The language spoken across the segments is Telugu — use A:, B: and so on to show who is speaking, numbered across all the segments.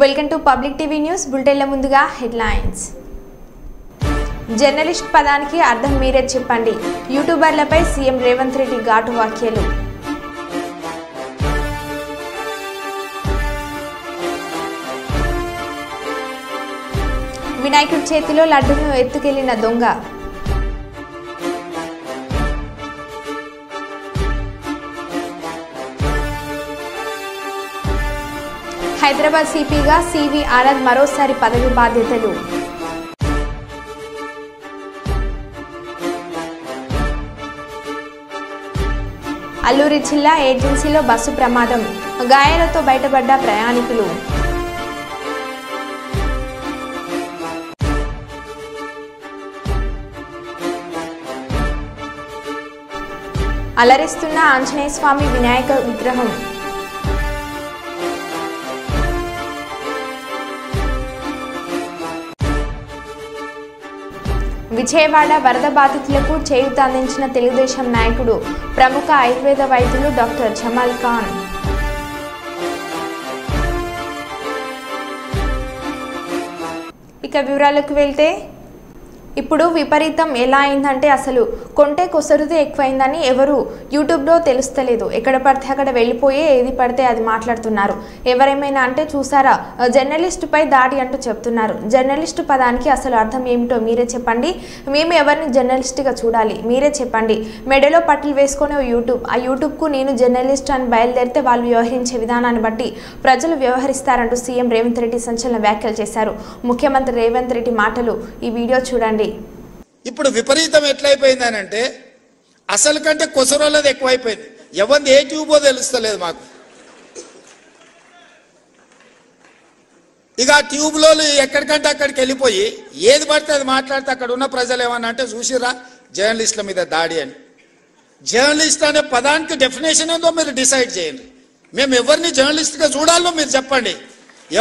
A: Welcome to public TV news బులెటిన్ల ముందుగా హెడ్లైన్స్. జర్నలిస్ట్ పదానికి అర్థం మీరే చెప్పండి. యూట్యూబర్లపై సీఎం రేవంత్ రెడ్డి ఘాటు వ్యాఖ్యలు. వినాయకుడి చేతిలో లడ్డును ఎత్తుకెళ్లిన దొంగ. హైదరాబాద్ సిపిగా సివి ఆనంద్ మరోసారి పదవి బాధ్యతలు. అల్లూరి జిల్లా ఏజెన్సీలో బస్సు ప్రమాదం, గాయాలతో బయటపడ్డ ప్రయాణికులు. అలరిస్తున్న ఆంజనేయ స్వామి వినాయక విగ్రహం. విజయవాడ వరద బాధితులకు చేయూత అందించిన తెలుగుదేశం నాయకుడు, ప్రముఖ ఆయుర్వేద వైద్యులు డాక్టర్ జమాల్ ఖాన్. ఇక వివరాలకు వెళ్తే, ఇప్పుడు విపరీతం ఎలా అయిందంటే అసలు కొంటే కొసరుదే ఎక్కువైందని ఎవరు యూట్యూబ్లో తెలుస్తలేదు. ఎక్కడ పడితే అక్కడ వెళ్ళిపోయి ఏది పడితే అది మాట్లాడుతున్నారు. ఎవరేమైనా అంటే చూసారా జర్నలిస్టుపై దాడి అంటూ చెప్తున్నారు. జర్నలిస్టు పదానికి అసలు అర్థం ఏమిటో మీరే చెప్పండి. మేము ఎవరిని జర్నలిస్ట్గా చూడాలి మీరే చెప్పండి. మెడలో పట్టులు వేసుకొని ఆ యూట్యూబ్కు నేను జర్నలిస్ట్ అని బయలుదేరితే వాళ్ళు వ్యవహరించే విధానాన్ని బట్టి ప్రజలు వ్యవహరిస్తారంటూ సీఎం రేవంత్ రెడ్డి సంచలన వ్యాఖ్యలు చేశారు. ముఖ్యమంత్రి రేవంత్ రెడ్డి మాటలు ఈ వీడియో చూడండి.
B: ఇప్పుడు విపరీతం ఎట్లయిపోయిందని అంటే అసలు కంటే కొసరోళ్ళది ఎక్కువైపోయింది. ఎవరిది ఏ ట్యూబో తెలుస్తలేదు మాకు. ఇక ఆ ట్యూబ్లో ఎక్కడికంటే అక్కడికి వెళ్ళిపోయి ఏది పడితే అది మాట్లాడితే అక్కడ ఉన్న ప్రజలు ఏమన్నా అంటే చూసిరా జర్నలిస్టుల మీద దాడి అని. జర్నలిస్ట్ అనే పదానికి డెఫినేషన్ ఏందో మీరు డిసైడ్ చేయండి. మేము ఎవరిని జర్నలిస్ట్గా చూడాలో మీరు చెప్పండి.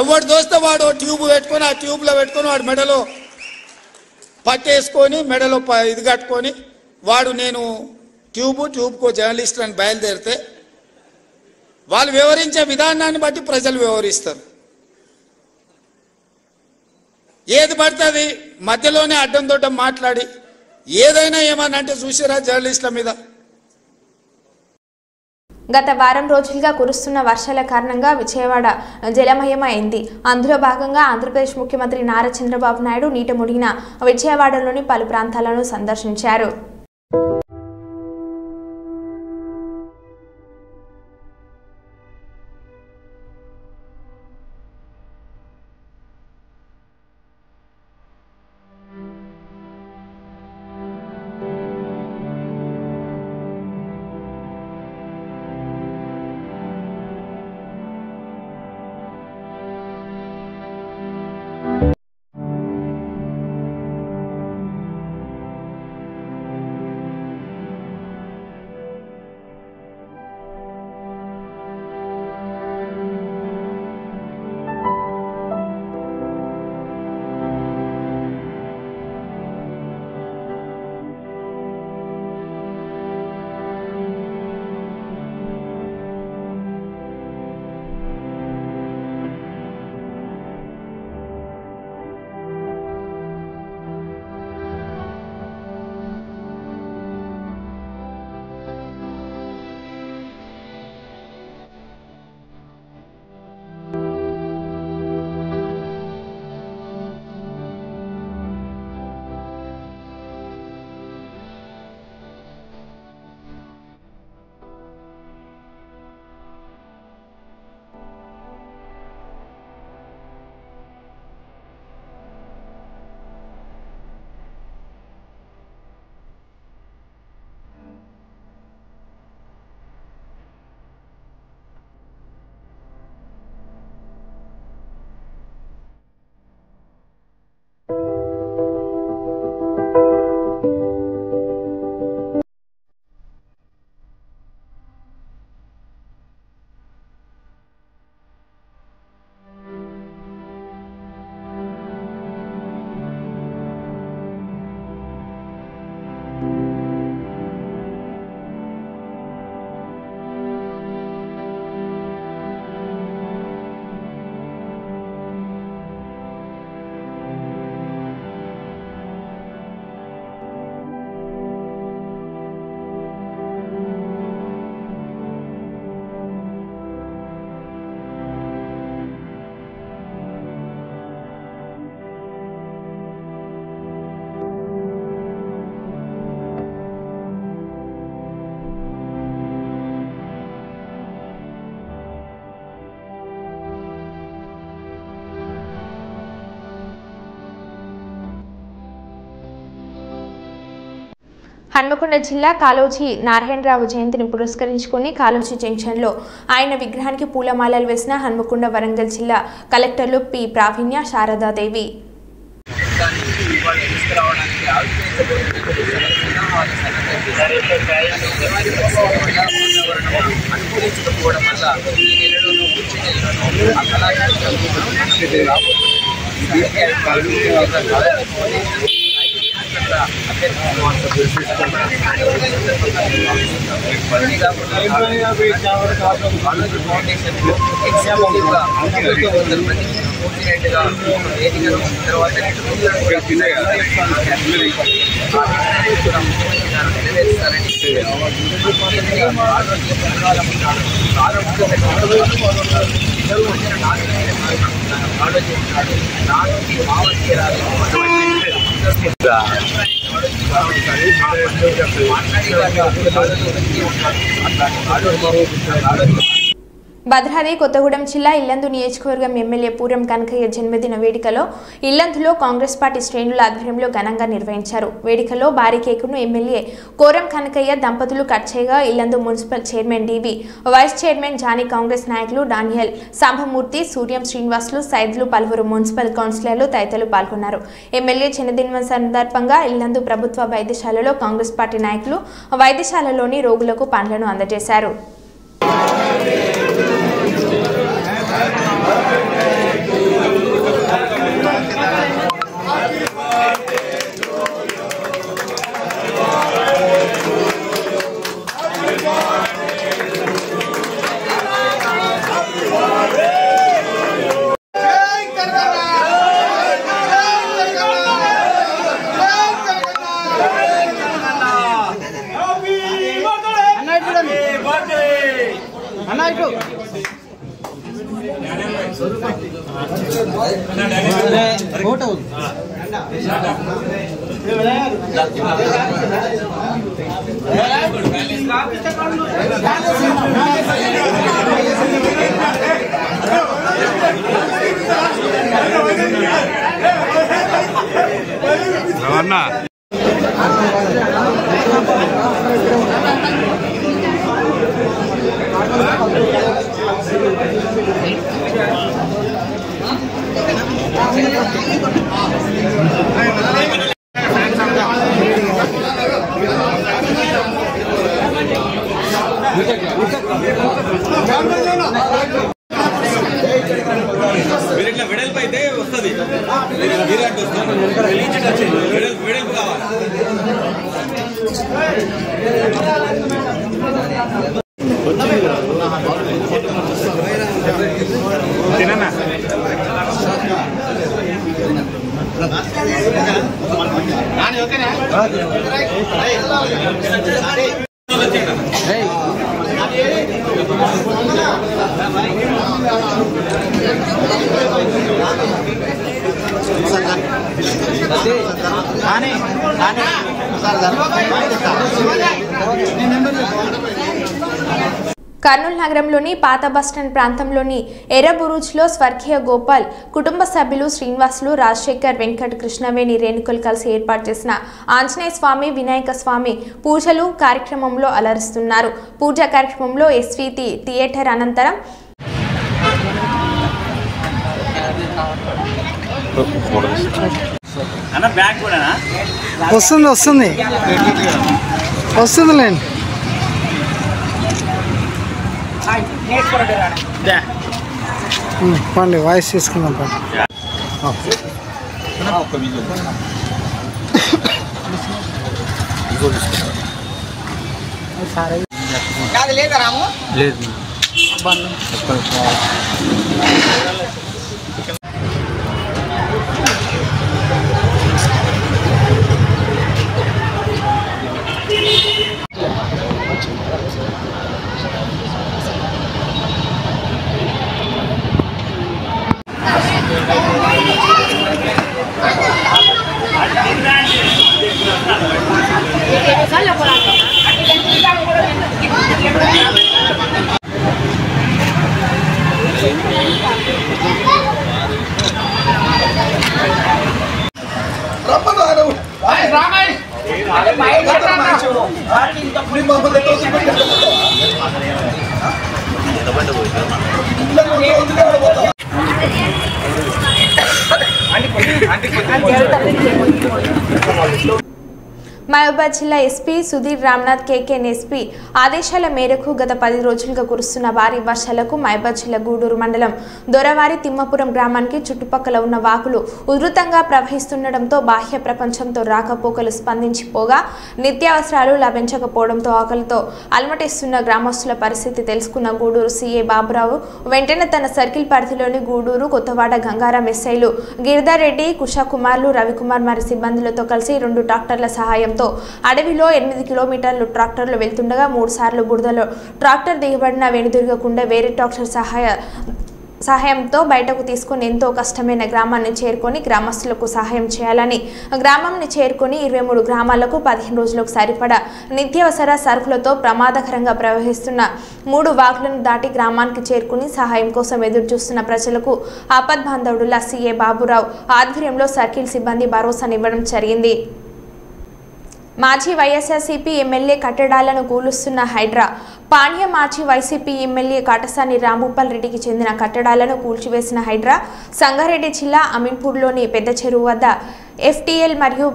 B: ఎవరు దోస్తే వాడు ట్యూబ్ పెట్టుకొని ఆ ట్యూబ్లో పెట్టుకొని వాడు మెడలో పట్టేసుకొని మెడలో ఇది కట్టుకొని వాడు నేను ట్యూబ్కో జర్నలిస్ట్ అని బయలుదేరితే వాళ్ళు వ్యవహరించే విధానాన్ని బట్టి ప్రజలు వ్యవహరిస్తారు. ఏది పడితే అది మధ్యలోనే అడ్డం దొడ్డం మాట్లాడి ఏదైనా ఏమన్నా అంటే చూసిరా జర్నలిస్టుల మీద.
A: గత వారం రోజులుగా కురుస్తున్న వర్షాల కారణంగా విజయవాడ జలమయమైంది. అందులో భాగంగా ఆంధ్రప్రదేశ్ ముఖ్యమంత్రి నారా చంద్రబాబు నాయుడు నీట మునిగిన విజయవాడలోని పలు ప్రాంతాలను సందర్శించారు. హన్మకొండ జిల్లా కాళోజీ నారాయణరావు జయంతిని పురస్కరించుకుని కాళోజీ జంక్షన్లో ఆయన విగ్రహానికి పూలమాలలు వేసిన హన్మకొండ వరంగల్ జిల్లా కలెక్టర్లు పి ప్రావీణ్య శారదాదేవి. భద్రాద్రి కొత్తగూడెం జిల్లా ఇల్లందు నియోజకవర్గం ఎమ్మెల్యే పూరం కనకయ్య జన్మదిన వేడుకలో ఇల్లందులో కాంగ్రెస్ పార్టీ శ్రేణుల ఆధ్వర్యంలో ఘనంగా నిర్వహించారు. వేడుకలో భారీ కేకును ఎమ్మెల్యే కోరం కనకయ్య దంపతులు కట్ చేయగా Yellandu municipal chairman D V, vice chairman Johnny, Congress నాయకులు డానియల్, సాంబమూర్తి, సూర్యం శ్రీనివాసులు, సైదులు, పలువురు మున్సిపల్ కౌన్సిలర్లు తదితరులు పాల్గొన్నారు. ఎమ్మెల్యే జన్మదినం సందర్భంగా ఇల్లందు ప్రభుత్వ వైద్యశాలలో కాంగ్రెస్ పార్టీ నాయకులు వైద్యశాలలోని రోగులకు పండ్లను అందజేశారు.
C: వెడల్పైతే వస్తుంది వెడల్పు కావాలి. తినన్నా
A: కర్నూలు నగరంలోని పాత బస్టాండ్ ప్రాంతంలోని ఎర్రబురుజ్లో స్వర్గీయ గోపాల్ కుటుంబ సభ్యులు శ్రీనివాసులు, రాజశేఖర్, వెంకట్, కృష్ణవేణి, రేణుకలు కలిసి ఏర్పాటు చేసిన ఆంజనేయ స్వామి, వినాయక స్వామి పూజలు కార్యక్రమంలో అలరిస్తున్నారు. పూజా కార్యక్రమంలో ఎస్వీటీ థియేటర్ అనంతరం
D: వస్తుందిలేండి. పండి వాయిస్ తీసుకుందాం పండి. లేదు
A: మహబూబాద్ జిల్లా ఎస్పీ సుధీర్ రామ్నాథ్ కేకేన్ ఎస్పీ ఆదేశాల మేరకు గత 10 రోజులుగా కురుస్తున్న భారీ వర్షాలకు మహబూబాద్ జిల్లా గూడూరు మండలం దొరవారి తిమ్మపురం గ్రామానికి చుట్టుపక్కల ఉన్న వాగులు ఉధృతంగా ప్రవహిస్తుండటంతో బాహ్య ప్రపంచంతో రాకపోకలు స్పందించిపోగా నిత్యావసరాలు లభించకపోవడంతో ఆకలితో అలమటిస్తున్న గ్రామస్తుల పరిస్థితి తెలుసుకున్న గూడూరు సీఏ బాబురావు వెంటనే తన సర్కిల్ పరిధిలోని గూడూరు కొత్తవాడ గంగారాం ఎస్ఐలు గిరిధర్ రెడ్డి కుషాకుమార్లు రవికుమార్ మరి సిబ్బందులతో కలిసి 2 ట్రాక్టర్ల సహాయంతో అడవిలో 8 కిలోమీటర్లు ట్రాక్టర్లు వెళ్తుండగా 3 సార్లు బురదలో ట్రాక్టర్ దిగబడిన వెనుదిరగకుండా వేరే ట్రాక్టర్ సహాయంతో బయటకు తీసుకుని ఎంతో కష్టమైన గ్రామాన్ని చేరుకొని గ్రామస్తులకు సహాయం చేయాలని గ్రామాన్ని చేరుకొని 23 గ్రామాలకు 15 రోజులకు సరిపడా నిత్యావసర సరుకులతో ప్రమాదకరంగా ప్రవహిస్తున్న 3 వాగులను దాటి గ్రామానికి చేరుకుని సహాయం కోసం ఎదురుచూస్తున్న ప్రజలకు ఆపద్బాంధవుడుల సీఏ బాబురావు ఆధ్వర్యంలో సర్కిల్ సిబ్బంది భరోసానివ్వడం జరిగింది. మాజీ వైఎస్ఆర్సీపీ ఎమ్మెల్యే కట్టడాలను కూలుస్తున్న హైడ్రా పాణ్య మాజీ వైసీపీ ఎమ్మెల్యే కాటసాని రాంభూపాల్ రెడ్డికి చెందిన కట్టడాలను కూల్చివేసిన హైడ్రా సంగారెడ్డి జిల్లా అమీన్పూర్లోని పెద్ద చెరువు వద్ద ఎఫ్టీఎల్ మరియు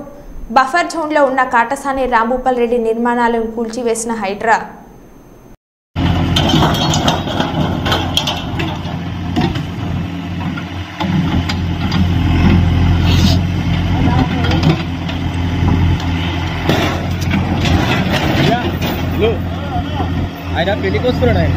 A: బఫర్ జోన్లో ఉన్న కాటసాని రాంభూపాల్ రెడ్డి నిర్మాణాలను కూల్చివేసిన హైడ్రా
C: ఆయన పెళ్లికి వస్తున్నాడు ఆయన.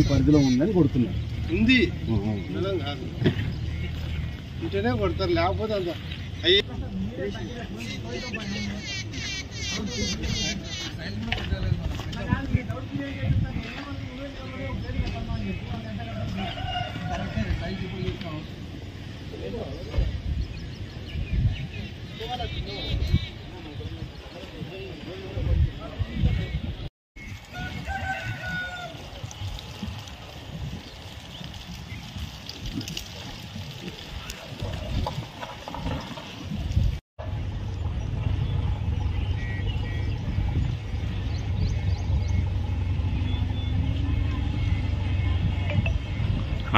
E: పరిధిలో ఉందని కొడుతున్నారు. ఉంది ఇంటనే కొడతారు, లేకపోతే అంత అయ్యి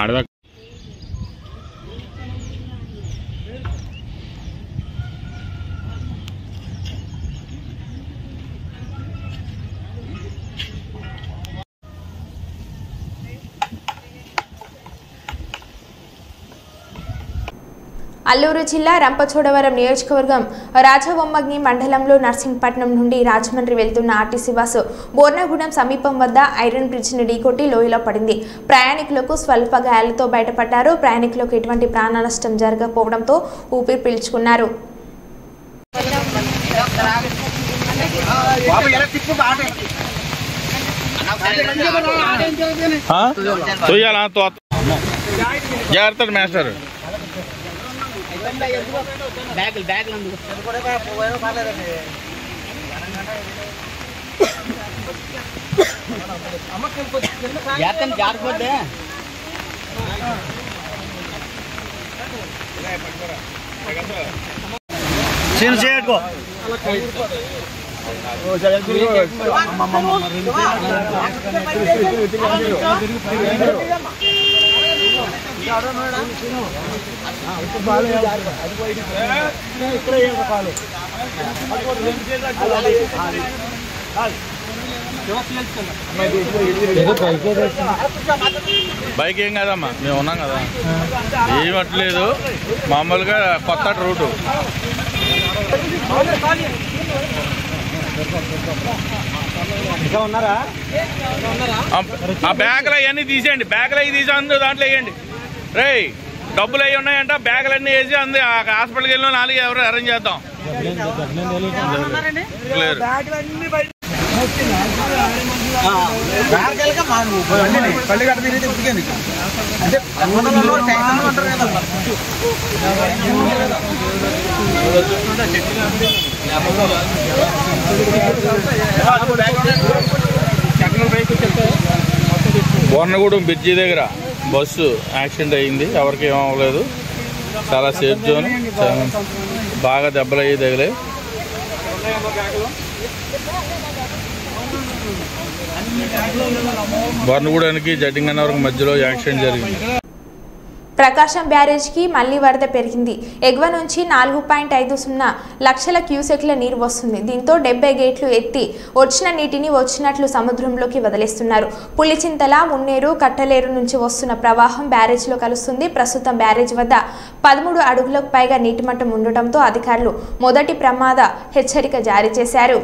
C: ఆడదా
A: అల్లూరు జిల్లా రంపచోడవరం నియోజకవర్గం రాజవొమ్మగ్ని మండలంలో నర్సింగ్పట్నం నుండి రాజమండ్రి వెళ్తున్న ఆర్టీసీ బస్సు బోర్నగూడెం సమీపం వద్ద ఐరన్ బ్రిడ్జిని ఢీకొట్టి లోయలో పడింది. ప్రయాణికులకు స్వల్ప గాయాలతో బయటపడ్డారు. ప్రయాణికులకు ఎటువంటి ప్రాణ నష్టం జరగకపోవడంతో ఊపిరి పీల్చుకున్నారు.
E: ఇక్కడ
C: బైక్ ఏం కాదమ్మా, మేము ఉన్నాం కదా, ఏమట్లేదు. మామూలుగా కొత్త రూటు. ఆ బ్యాగులు అవన్నీ తీసేయండి, బ్యాగులు అవి తీసి అందరూ దాంట్లో వేయండి. రే డబ్బులు అవి ఉన్నాయంట, బ్యాగులు అన్నీ వేసి అందరూ హాస్పిటల్కి వెళ్ళిన 4 ఎవరు అరేంజ్ చేద్దాం. బోర్నగూడెం బ్రిడ్జి దగ్గర బస్సు యాక్సిడెంట్ అయ్యింది, ఎవరికి ఏం అవ్వలేదు. చాలా సేఫ్ జోన్, బాగా దెబ్బలు అయ్యి తగిలాయి. బోర్నగూడెంకి జడ్డింగన్నవరం మధ్యలో యాక్సిడెంట్ జరిగింది.
A: ప్రకాశం బ్యారేజ్కి మళ్లీ వరద పెరిగింది. ఎగువ నుంచి 4.50 లక్షల క్యూసెక్ల నీరు వస్తుంది. దీంతో 70 గేట్లు ఎత్తి వచ్చిన నీటిని వచ్చినట్లు సముద్రంలోకి వదిలేస్తున్నారు. పులిచింతల, మున్నేరు, కట్టలేరు నుంచి వస్తున్న ప్రవాహం బ్యారేజ్లో కలుస్తుంది. ప్రస్తుతం బ్యారేజ్ వద్ద 13 అడుగులకు పైగా నీటి మట్టం ఉండటంతో అధికారులు మొదటి ప్రమాద హెచ్చరిక జారీ చేశారు.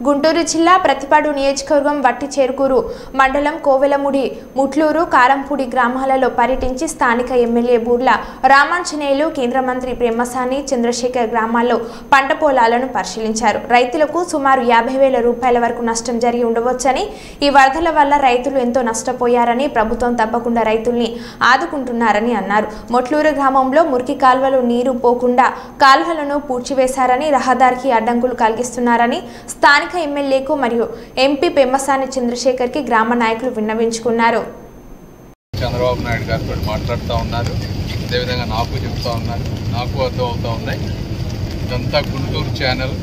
A: గుంటూరు జిల్లా ప్రతిపాడు నియోజకవర్గం వట్టిచేరుకూరు మండలం కోవెలముడి, ముట్లూరు, కారంపూడి గ్రామాలలో పర్యటించి స్థానిక ఎమ్మెల్యే బూర్ల రామాంజనేయులు, కేంద్ర మంత్రి ప్రేమసాని, చంద్రశేఖర్ గ్రామాల్లో పంట పొలాలను పరిశీలించారు. రైతులకు సుమారు 50,000 రూపాయల వరకు నష్టం జరిగి ఉండవచ్చని, ఈ వరదల వల్ల రైతులు ఎంతో నష్టపోయారని, ప్రభుత్వం తప్పకుండా రైతుల్ని ఆదుకుంటున్నారని అన్నారు. ముట్లూరు గ్రామంలో మురికి కాల్వలు నీరు పోకుండా కాల్వలను పూడ్చివేశారని, రహదారికి అడ్డంకులు కలిగిస్తున్నారని స్థానిక ఎమ్మెల్యేకు మరియు ఎంపీ పెమ్మసాని చంద్రశేఖర్ కి గ్రామ నాయకులు విన్నవించుకున్నారు.
F: చంద్రబాబు నాయుడు గారు మాట్లాడుతూ ఉన్నారు, అదేవిధంగా నాకు చెప్తా ఉన్నారు, నాకు అర్థం అవుతూ ఉన్నాయి. ఇదంతా గుంటూరు ఛానల్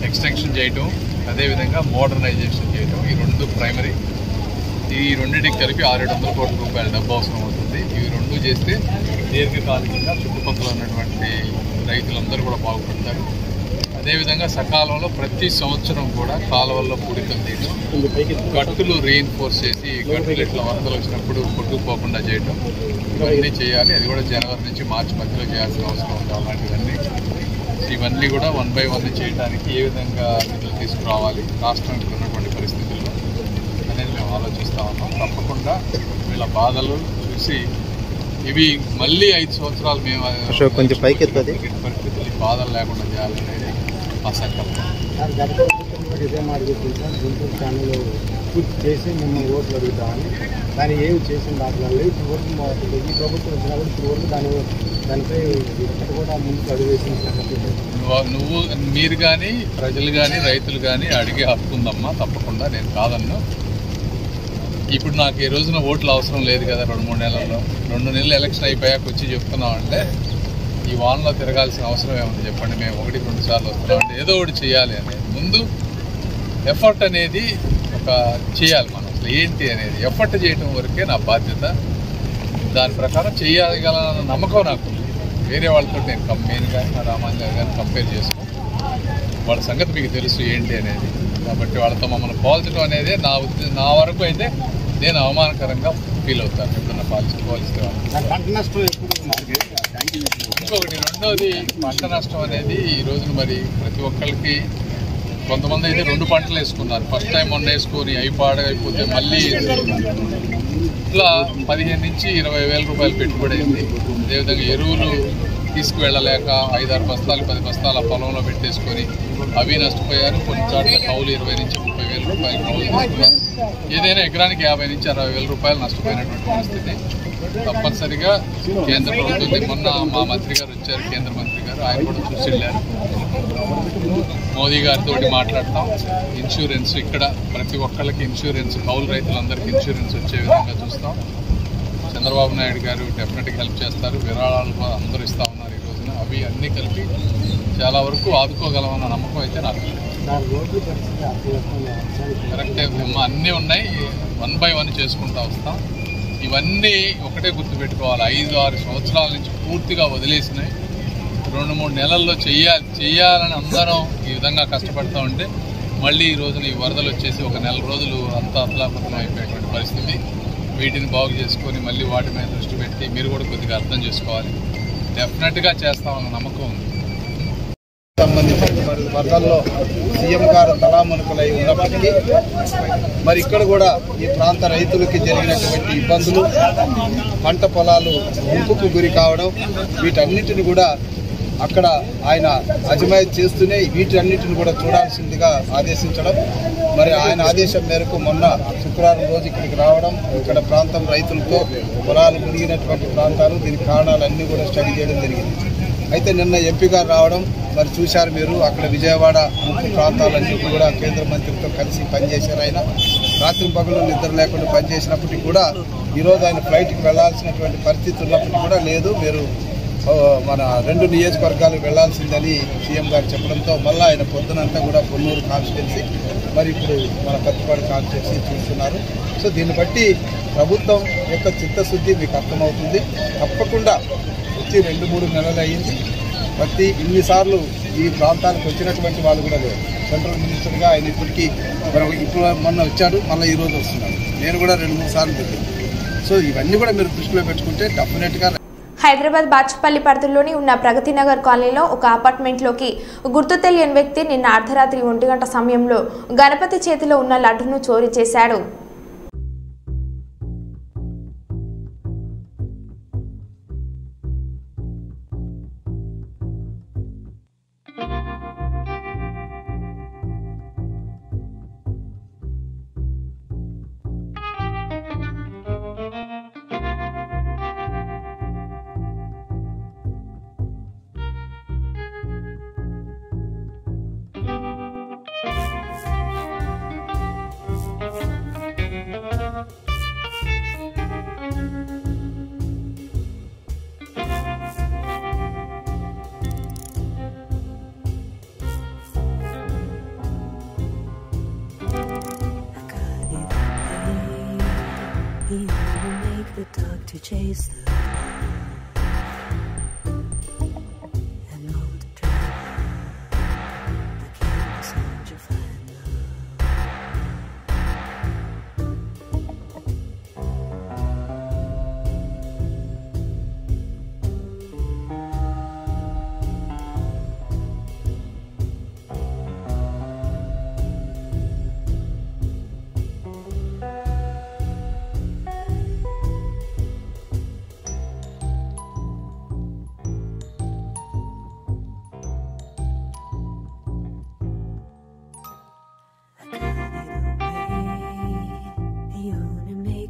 F: ఎక్స్టెన్షన్ చేయటం, అదేవిధంగా మోడర్నైజేషన్ చేయటం, ఈ 2 ప్రైమరీ. ఈ రెండింటికి కలిపి 600 కోట్ల రూపాయల డబ్బు అవసరం అవుతుంది. ఇవి 2 చేస్తే దీర్ఘకాలికంగా చుట్టుపక్కల ఉన్నటువంటి రైతులందరూ కూడా బాగుపడతారు. అదేవిధంగా సకాలంలో ప్రతి సంవత్సరం కూడా కాలువల్లో పూడికలు తీయడం, గట్టులు రీఎన్ఫోర్స్ చేసి గట్టులు ఇట్లా వరదలు వచ్చినప్పుడు కొట్టుకుపోకుండా చేయడం, ఇవన్నీ చేయాలి. అది కూడా జనవరి నుంచి మార్చి మధ్యలో చేయాల్సిన అవసరం ఉంది. అలాంటివన్నీ ఇవన్నీ కూడా 1 by 1 చేయడానికి ఏ విధంగా నిధులు తీసుకురావాలి రాష్ట్రానికి ఉన్నటువంటి పరిస్థితుల్లో అనేది మేము ఆలోచిస్తూ ఉన్నాం. తప్పకుండా వీళ్ళ బాధలు చూసి ఇవి మళ్ళీ 5 సంవత్సరాలు మేము కొంచెం పరిస్థితులు ఈ బాధలు లేకుండా చేయాలనేది ఆ సంకల్పం.
E: ఇదే మాట చెప్పించాం, గుంటూరు ఛానల్ పూర్తి చేసి మిమ్మల్ని ఓట్లు అడుగుతామని. దాన్ని ఏమి చేసిన దాఖలాలు ఇప్పుడు వరకు ఈ ప్రభుత్వం వచ్చినప్పుడు ఇప్పుడు వరకు దానిపై కూడా ముందుకు అడుగు వేసిన
F: నువ్వు మీరు కానీ ప్రజలు కానీ రైతులు కానీ అడిగే హక్కు ఉందమ్మా, తప్పకుండా నేను కాదన్ను. ఇప్పుడు నాకు ఈ రోజున ఓట్లు అవసరం లేదు కదా. 2-3 నెలల్లో 2 నెలలు ఎలక్షన్ అయిపోయాక వచ్చి చెప్తున్నామంటే ఈ వానలో తిరగాల్సిన అవసరం ఏముంది చెప్పండి. మేము 1-2 సార్లు వస్తున్నామంటే ఏదో ఒకటి చేయాలి అనేది. ముందు ఎఫర్ట్ అనేది ఒక చేయాలి. మనం అసలు ఏంటి అనేది ఎఫర్ట్ చేయడం వరకే నా బాధ్యత. దాని ప్రకారం చేయగల నమ్మకం నాకు. వేరే వాళ్ళతో నేను మెయిన్ కానీ మా రామాంజనేయులు గారిని కంపేర్ చేసుకో, వాళ్ళ సంగతి మీకు తెలుసు ఏంటి అనేది. కాబట్టి వాళ్ళతో మమ్మల్ని పోల్చడం అనేది నా వరకు అయితే నేను అవమానకరంగా ఫీల్ అవుతాను ఎప్పుడన్నా పోలిస్తే. ఇంకొకటి రెండోది, పంట నష్టం అనేది ఈ రోజున మరి ప్రతి ఒక్కరికి, కొంతమంది అయితే 2 పంటలు వేసుకున్నారు. ఫస్ట్ టైం మొన్న వేసుకొని అవి పాడైపోతే మళ్ళీ ఇట్లా 15,000 నుంచి 20,000 రూపాయలు పెట్టుబడి అయింది. అదేవిధంగా ఎరువులు తీసుకువెళ్ళలేక 5-6 బస్తాలు 10 బస్తాలు ఆ పొలంలో పెట్టేసుకొని అవి నష్టపోయారు. కొన్ని చోట్ల కౌలు 20,000 నుంచి 30,000 రూపాయలు కౌలు తీసుకున్నారు. ఏదైనా ఎకరానికి 50,000 నుంచి 60,000 రూపాయలు నష్టపోయినటువంటి పరిస్థితి. తప్పనిసరిగా కేంద్ర ప్రభుత్వం, మొన్న మా మంత్రి గారు వచ్చారు, కేంద్ర మంత్రి గారు, ఆయన కూడా చూసి వెళ్ళారు. మోదీ గారితో మాట్లాడతాం. ఇన్సూరెన్స్ ఇక్కడ ప్రతి ఒక్కళ్ళకి ఇన్సూరెన్స్, కౌలు రైతులందరికీ ఇన్సూరెన్స్ వచ్చే విధంగా చూస్తాం. చంద్రబాబు నాయుడు గారు డెఫినెట్గా హెల్ప్ చేస్తారు. విరాళాలు అందరూ ఇస్తూ ఉన్నారు ఈ రోజున. అవి అన్నీ కలిపి చాలా వరకు ఆదుకోగలమన్న నమ్మకం అయితే నాకు కరెక్టే. అన్నీ ఉన్నాయి, 1 by 1 చేసుకుంటూ వస్తాం. ఇవన్నీ ఒకటే గుర్తుపెట్టుకోవాలి, 5-6 సంవత్సరాల నుంచి పూర్తిగా వదిలేసినాయి. 2-3 నెలల్లో చెయ్యాలని అందరం ఈ విధంగా కష్టపడుతూ ఉంటే మళ్ళీ ఈ రోజున ఈ వరదలు వచ్చేసి ఒక 1 నెల రోజులు అంతా అతలాకుతలం అయిపోయేటువంటి పరిస్థితి. వీటిని బాగు చేసుకొని మళ్ళీ వాటి మీద దృష్టి పెట్టి మీరు కూడా కొద్దిగా అర్థం చేసుకోవాలి. డెఫినెట్గా చేస్తామన్న నమ్మకం ఉంది.
G: సంబంధించిన వరదల్లో సీఎం గారు తలామునకలై ఉన్నప్పటికీ మరి ఇక్కడ కూడా ఈ ప్రాంత రైతులకి జరిగినటువంటి ఇబ్బందులు, పంట పొలాలు ముంపుకు గురి కావడం, వీటన్నిటిని కూడా అక్కడ ఆయన అజమాయితీ చేస్తూనే వీటన్నిటిని కూడా చూడాల్సిందిగా ఆదేశించడం, మరి ఆయన ఆదేశం మేరకు మొన్న శుక్రవారం రోజు ఇక్కడికి రావడం, ఇక్కడ ప్రాంతం రైతులతో పొలాలు మునిగినటువంటి ప్రాంతాలు, దీనికి కారణాలన్నీ కూడా స్టడీ చేయడం జరిగింది. అయితే నిన్న ఎంపీ గారు రావడం మరి చూశారు మీరు, అక్కడ విజయవాడ ముఖ్య ప్రాంతాలన్నింటినీ కూడా కేంద్ర మంత్రితో కలిసి పనిచేశారు. ఆయన రాత్రి పగలు నిద్ర లేకుండా పనిచేసినప్పటికీ కూడా ఈరోజు ఆయన ఫ్లైట్కి వెళ్లాల్సినటువంటి పరిస్థితి ఉన్నప్పటికీ కూడా లేదు, మీరు మన 2 నియోజకవర్గాలకు వెళ్లాల్సిందని సీఎం గారు చెప్పడంతో మళ్ళీ ఆయన పొద్దునంతా కూడా పొన్నూరు కాన్స్టిట్యున్సీ, మరి ఇప్పుడు మన పత్తిపాడు కాన్స్టిట్యున్సీ చూస్తున్నారు. సో దీన్ని బట్టి ప్రభుత్వం యొక్క చిత్తశుద్ధి మీకు అర్థమవుతుంది. తప్పకుండా వచ్చి 2-3 నెలలు అయ్యింది. ప్రతి ఇన్నిసార్లు ఈ ప్రాంతాలకు వచ్చినటువంటి వాళ్ళు కూడా లేరు. సెంట్రల్ మినిస్టర్గా ఆయన ఇప్పటికీ ఇప్పుడు మొన్న వచ్చాడు, మళ్ళీ ఈరోజు వస్తున్నాడు. నేను కూడా 2-3 సార్లు పెట్టాను. సో ఇవన్నీ కూడా మీరు దృష్టిలో పెట్టుకుంటే డెఫినెట్గా.
A: హైదరాబాద్ బాచుపల్లి పరిధిలోని ఉన్న ప్రగతి నగర్ కాలనీలో ఒక అపార్ట్మెంట్లోకి గుర్తు తెలియని వ్యక్తి నిన్న అర్ధరాత్రి 1 గంట సమయంలో గణపతి చేతిలో ఉన్న లడ్డును చోరీ చేశాడు.
H: The dog to chase the and all the driver, the king, the soldier, find love.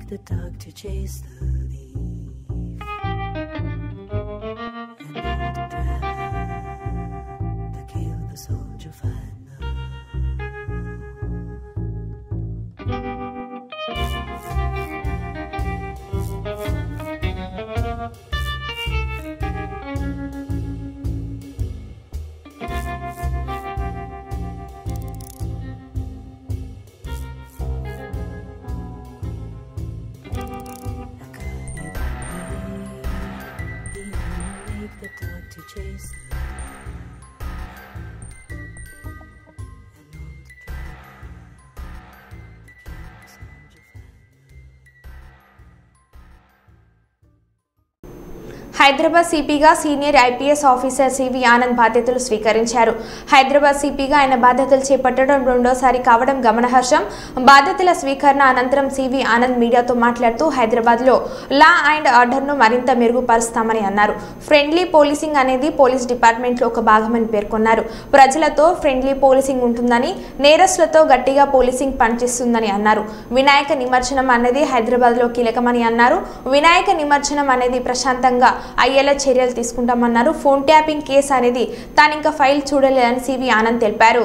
H: The dog to chase the thief and all the driver, the kill, the soldier, find love. The dog to chase the
A: Hyderabad సిపిగా senior IPS officer CV Anand బాధ్యతలు స్వీకరించారు. హైదరాబాద్ సిపిగా ఆయన బాధ్యతలు చేపట్టడం రెండోసారి కావడం గమనార్హం. బాధ్యతల స్వీకరణ అనంతరం సివి ఆనంద్ మీడియాతో మాట్లాడుతూ హైదరాబాద్లో లా అండ్ ఆర్డర్ను మరింత మెరుగుపరుస్తామని అన్నారు. ఫ్రెండ్లీ పోలీసింగ్ అనేది పోలీస్ డిపార్ట్మెంట్లో ఒక భాగమని పేర్కొన్నారు. ప్రజలతో ఫ్రెండ్లీ పోలీసింగ్ ఉంటుందని, నేరస్తులతో గట్టిగా పోలీసింగ్ పనిచేస్తుందని అన్నారు. వినాయక నిమజ్జనం అనేది హైదరాబాద్లో కీలకమని అన్నారు. వినాయక నిమజ్జనం అనేది ప్రశాంతంగా అయ్యేలా చర్యలు తీసుకుంటామన్నారు. ఫోన్ ట్యాపింగ్ కేసు అనేది తానింకా ఫైల్ చూడలేదని సివి ఆనంద్ తెలిపారు.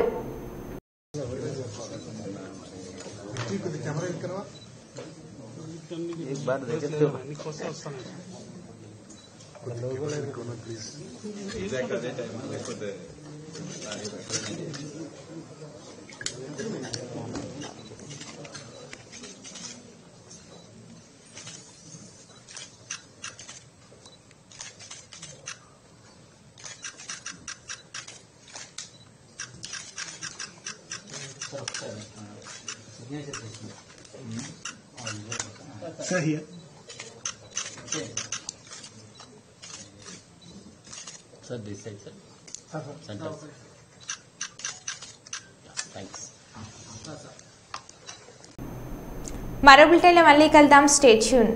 D: Sir, here.
I: Sir, this side, sir. Center. Thanks.
A: మరో బులెటిన్లో మళ్ళీ కలుద్దాం. Stay tune.